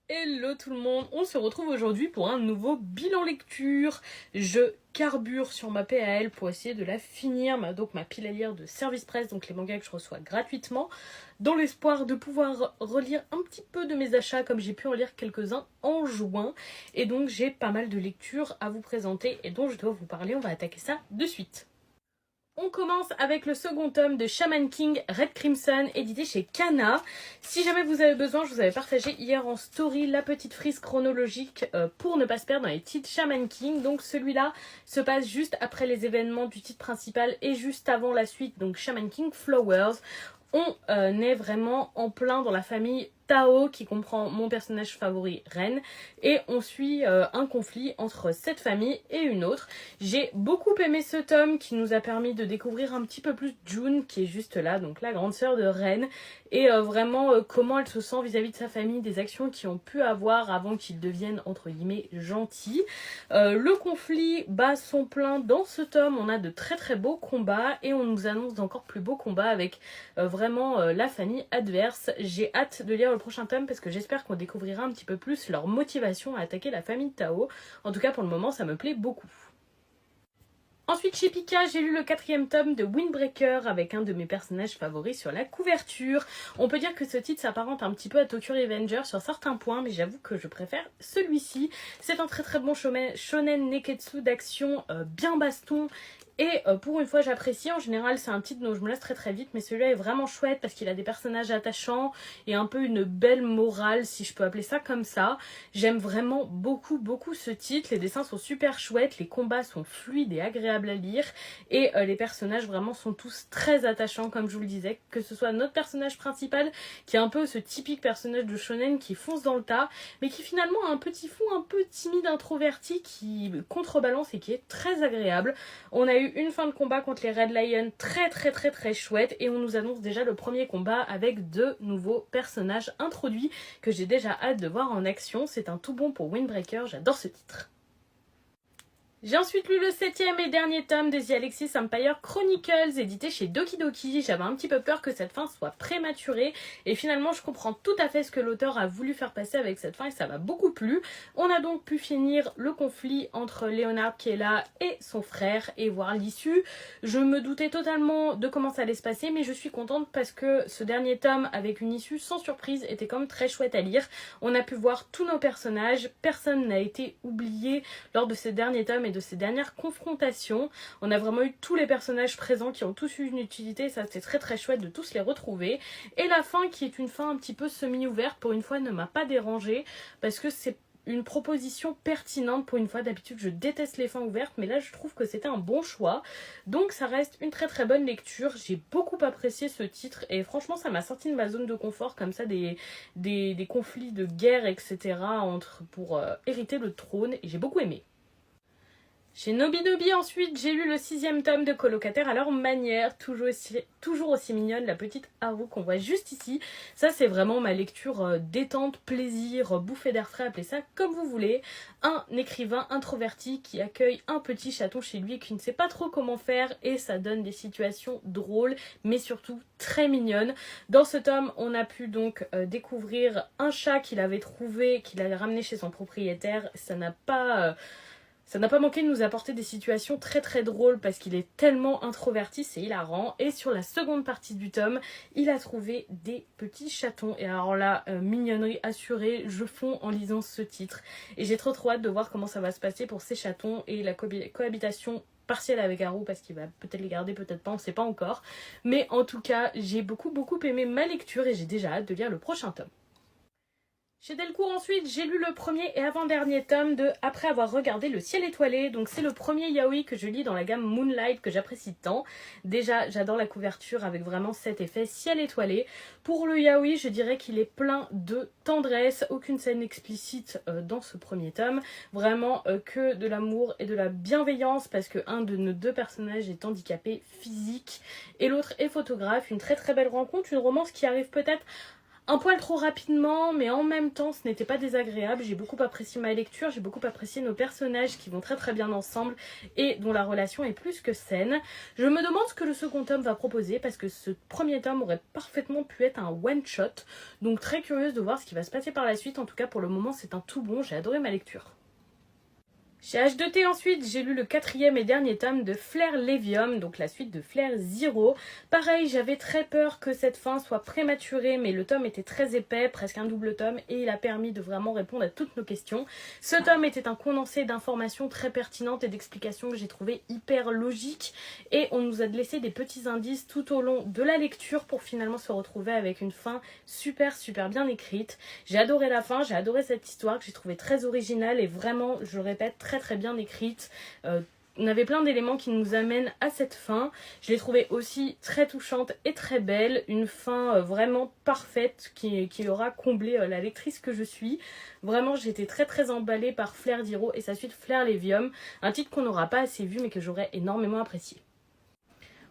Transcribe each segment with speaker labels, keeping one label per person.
Speaker 1: Hello tout le monde, on se retrouve aujourd'hui pour un nouveau bilan lecture. Je carbure sur ma PAL pour essayer de la finir, donc ma pile à lire de Service Presse, donc les mangas que je reçois gratuitement, dans l'espoir de pouvoir relire un petit peu de mes achats comme j'ai pu en lire quelques-uns en juin. Et donc j'ai pas mal de lectures à vous présenter et dont je dois vous parler, on va attaquer ça de suite. On commence avec le second tome de Shaman King Red Crimson, édité chez Kana. Si jamais vous avez besoin, je vous avais partagé hier en story la petite frise chronologique pour ne pas se perdre dans les titres Shaman King. Donc celui-là se passe juste après les événements du titre principal et juste avant la suite, donc Shaman King Flowers. On est vraiment en plein dans la famille Tao, qui comprend mon personnage favori Ren, et on suit un conflit entre cette famille et une autre. J'ai beaucoup aimé ce tome qui nous a permis de découvrir un petit peu plus June, qui est juste là, donc la grande sœur de Ren, et vraiment comment elle se sent vis-à-vis de sa famille, des actions qu'ils ont pu avoir avant qu'ils deviennent entre guillemets gentils. Le conflit bat son plein dans ce tome, on a de très très beaux combats et on nous annonce d'encore plus beaux combats avec vraiment la famille adverse. J'ai hâte de lire le prochain tome parce que j'espère qu'on découvrira un petit peu plus leur motivation à attaquer la famille Tao. En tout cas pour le moment ça me plaît beaucoup. Ensuite chez Pika, j'ai lu le 4e tome de Windbreaker avec un de mes personnages favoris sur la couverture. On peut dire que ce titre s'apparente un petit peu à Tokyo Revenger sur certains points, mais j'avoue que je préfère celui-ci. C'est un très très bon shonen neketsu d'action bien baston. Et pour une fois j'apprécie, en général c'est un titre dont je me lasse très très vite, mais celui-là est vraiment chouette parce qu'il a des personnages attachants et un peu une belle morale, si je peux appeler ça comme ça. J'aime vraiment beaucoup beaucoup ce titre, les dessins sont super chouettes, les combats sont fluides et agréables à lire, et les personnages vraiment sont tous très attachants comme je vous le disais, que ce soit notre personnage principal qui est un peu ce typique personnage de shonen qui fonce dans le tas, mais qui finalement a un petit fond un peu timide, introverti, qui contrebalance et qui est très agréable. On a eu une fin de combat contre les Red Lions très très très très chouette, et on nous annonce déjà le premier combat avec 2 nouveaux personnages introduits que j'ai déjà hâte de voir en action. C'est un tout bon pour Windbreaker, j'adore ce titre. J'ai ensuite lu le 7e et dernier tome de The Alexis Empire Chronicles, édité chez Doki Doki. J'avais un petit peu peur que cette fin soit prématurée, et finalement je comprends tout à fait ce que l'auteur a voulu faire passer avec cette fin et ça m'a beaucoup plu. On a donc pu finir le conflit entre Leonard qui est là et son frère et voir l'issue. Je me doutais totalement de comment ça allait se passer, mais je suis contente parce que ce dernier tome avec une issue sans surprise était quand même très chouette à lire. On a pu voir tous nos personnages, personne n'a été oublié lors de ces derniers tomes et de ces dernières confrontations. On a vraiment eu tous les personnages présents qui ont tous eu une utilité, ça c'était très très chouette de tous les retrouver. Et la fin qui est une fin un petit peu semi-ouverte pour une fois ne m'a pas dérangée parce que c'est une proposition pertinente pour une fois. D'habitude je déteste les fins ouvertes, mais là je trouve que c'était un bon choix, donc ça reste une très très bonne lecture. J'ai beaucoup apprécié ce titre et franchement ça m'a sorti de ma zone de confort comme ça, des conflits de guerre etc pour hériter le trône, et j'ai beaucoup aimé. Chez Nobinobi ensuite, j'ai lu le 6e tome de Colocataire à leur manière, toujours aussi mignonne, la petite Haru qu'on voit juste ici. Ça c'est vraiment ma lecture détente, plaisir, bouffée d'air frais, appelez ça comme vous voulez. Un écrivain introverti qui accueille un petit chaton chez lui et qui ne sait pas trop comment faire, et ça donne des situations drôles mais surtout très mignonnes. Dans ce tome, on a pu donc découvrir un chat qu'il avait trouvé, qu'il avait ramené chez son propriétaire. Ça n'a pas manqué de nous apporter des situations très très drôles parce qu'il est tellement introverti, c'est hilarant. Et sur la seconde partie du tome, il a trouvé des petits chatons. Et alors là, mignonnerie assurée, je fonds en lisant ce titre. Et j'ai trop hâte de voir comment ça va se passer pour ces chatons et la cohabitation partielle avec Haru, parce qu'il va peut-être les garder, peut-être pas, on sait pas encore. Mais en tout cas, j'ai beaucoup aimé ma lecture et j'ai déjà hâte de lire le prochain tome. Chez Delcourt ensuite, j'ai lu le premier et avant-dernier tome de Après avoir regardé le ciel étoilé. Donc c'est le premier yaoi que je lis dans la gamme Moonlight que j'apprécie tant. Déjà, j'adore la couverture avec vraiment cet effet ciel étoilé. Pour le yaoi, je dirais qu'il est plein de tendresse, aucune scène explicite dans ce premier tome. Vraiment que de l'amour et de la bienveillance parce que un de nos 2 personnages est handicapé physique et l'autre est photographe. Une très très belle rencontre, une romance qui arrive peut-être un poil trop rapidement, mais en même temps ce n'était pas désagréable. J'ai beaucoup apprécié ma lecture, j'ai beaucoup apprécié nos personnages qui vont très très bien ensemble et dont la relation est plus que saine. Je me demande ce que le second tome va proposer parce que ce premier tome aurait parfaitement pu être un one shot, donc très curieuse de voir ce qui va se passer par la suite. En tout cas pour le moment c'est un tout bon, j'ai adoré ma lecture. Chez H2T ensuite, j'ai lu le 4e et dernier tome de Flare Levium, donc la suite de Flare Zero. Pareil, j'avais très peur que cette fin soit prématurée, mais le tome était très épais, presque un double tome, et il a permis de vraiment répondre à toutes nos questions. Ce tome était un condensé d'informations très pertinentes et d'explications que j'ai trouvé hyper logiques, et on nous a laissé des petits indices tout au long de la lecture pour finalement se retrouver avec une fin super bien écrite. J'ai adoré la fin, j'ai adoré cette histoire que j'ai trouvée très originale et vraiment, je le répète, très bien écrite. On avait plein d'éléments qui nous amènent à cette fin. Je l'ai trouvée aussi très touchante et très belle. Une fin vraiment parfaite qui aura comblé la lectrice que je suis. Vraiment, j'ai été très emballée par Flare Zero et sa suite Flare Levium. Un titre qu'on n'aura pas assez vu mais que j'aurais énormément apprécié.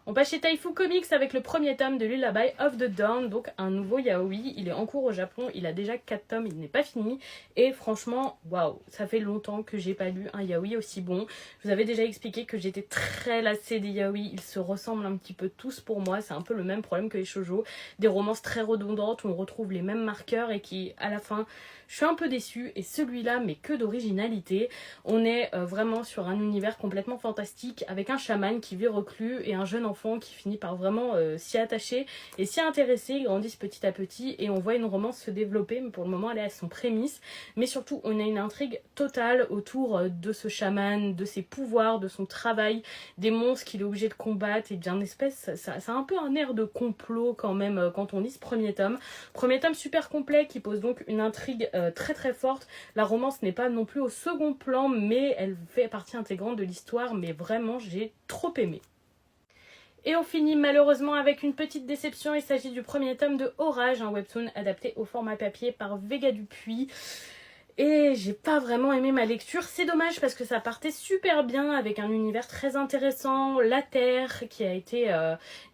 Speaker 1: On passe chez Taifu Comics avec le premier tome de Lullaby of the Dawn, donc un nouveau yaoi. Il est en cours au Japon, il a déjà 4 tomes, il n'est pas fini. Et franchement, waouh, ça fait longtemps que j'ai pas lu un yaoi aussi bon. Je vous avais déjà expliqué que j'étais très lassée des yaoi, ils se ressemblent un petit peu tous pour moi. C'est un peu le même problème que les shoujo. Des romances très redondantes où on retrouve les mêmes marqueurs et qui, à la fin, je suis un peu déçue. Et celui-là, mais que d'originalité. On est vraiment sur un univers complètement fantastique avec un chaman qui vit reclus et un jeune enfant qui finit par vraiment s'y attacher et s'y intéresser. Ils grandissent petit à petit et on voit une romance se développer, mais pour le moment elle est à son prémisse. Mais surtout on a une intrigue totale autour de ce chaman, de ses pouvoirs, de son travail, des monstres qu'il est obligé de combattre et bien espèce. Ça a un peu un air de complot quand même quand on lit ce premier tome. Premier tome super complet qui pose donc une intrigue très forte. La romance n'est pas non plus au second plan, mais elle fait partie intégrante de l'histoire. Mais vraiment j'ai trop aimé. Et on finit malheureusement avec une petite déception. Il s'agit du premier tome de Orage, un webtoon adapté au format papier par Vega Dupuis. Et j'ai pas vraiment aimé ma lecture, c'est dommage parce que ça partait super bien avec un univers très intéressant, la Terre qui a été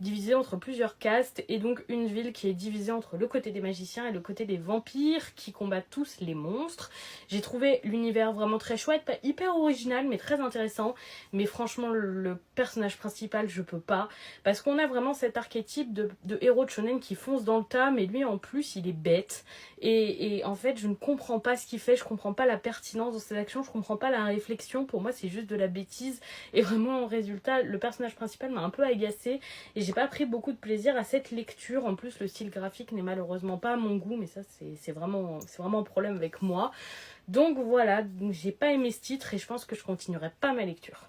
Speaker 1: divisée entre plusieurs castes et donc une ville qui est divisée entre le côté des magiciens et le côté des vampires qui combattent tous les monstres. J'ai trouvé l'univers vraiment très chouette, pas hyper original mais très intéressant, mais franchement le personnage principal je peux pas parce qu'on a vraiment cet archétype de héros de shonen qui fonce dans le tas mais lui en plus il est bête et en fait je ne comprends pas ce qu'il fait. Je comprends pas la pertinence de ses actions, je comprends pas la réflexion, pour moi c'est juste de la bêtise et vraiment en résultat le personnage principal m'a un peu agacée et j'ai pas pris beaucoup de plaisir à cette lecture. En plus le style graphique n'est malheureusement pas à mon goût mais ça c'est vraiment un problème avec moi. Donc voilà, j'ai pas aimé ce titre et je pense que je continuerai pas ma lecture.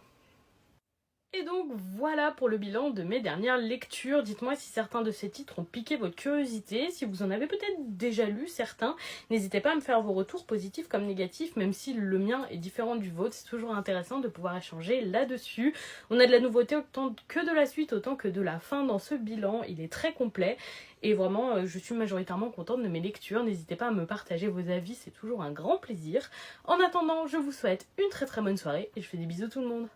Speaker 1: Et donc voilà pour le bilan de mes dernières lectures. Dites-moi si certains de ces titres ont piqué votre curiosité, si vous en avez peut-être déjà lu certains. N'hésitez pas à me faire vos retours positifs comme négatifs, même si le mien est différent du vôtre. C'est toujours intéressant de pouvoir échanger là-dessus. On a de la nouveauté autant que de la suite, autant que de la fin dans ce bilan. Il est très complet. Et vraiment, je suis majoritairement contente de mes lectures. N'hésitez pas à me partager vos avis, c'est toujours un grand plaisir. En attendant, je vous souhaite une très bonne soirée et je fais des bisous tout le monde.